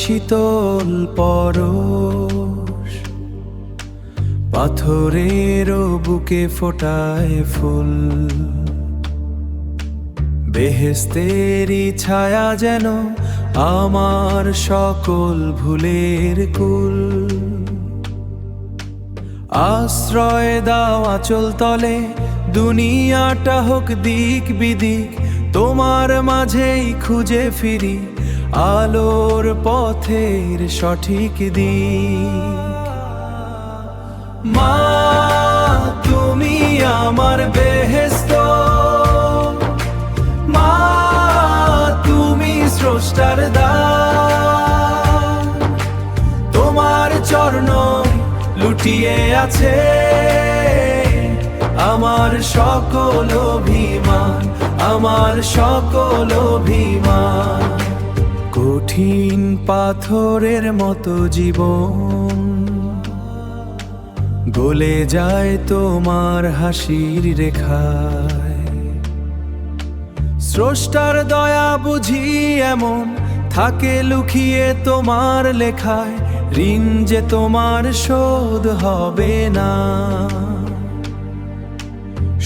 শীতল পরশ, পাথরেরও বুকে ফোটায় ফুল। বেহেশতেরই ছায়া যেন আমার সকল ভুলের কুল। আশ্রয় দাও আঁচল তলে, দুনিয়াটা হোক দিক বিদিক, তোমার মাঝেই খুঁজে ফিরি আলোর পথের সঠিক দিক। মা তুমি আমার বেহেশত, মা তুমি স্রষ্টার দান। তোমার চরণ লুটিয়ে আছে আমার সকল অভিমান, আমার সকল অভিমান। কঠিন পাথরের মতো জীবন গলে যায় তোমার হাসির রেখায়। স্রষ্টার দয়া বুঝি এমন থাকে লুকিয়ে তোমার লেখায়, ঋণ যে তোমার শোধ হবে না।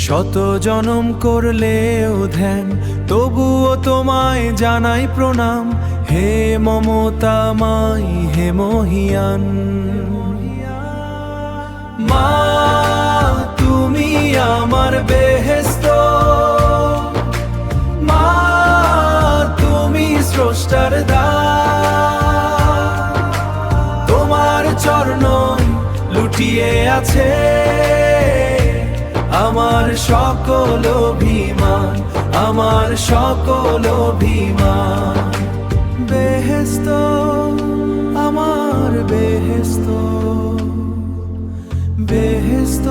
শত জনম করলেও ধ্যান, তবুও তোমায় জানাই প্রণাম। হে মমতাময়, হে মহিয়ান। মা তুমি আমার বেহেশত, মা তুমি স্রষ্টার দান। তোমার চরণ লুটিয়ে আছে আমার সকল অভিমান, আমার সকল অভিমান। বেহেশত আমার বেহেশত, বেহেশত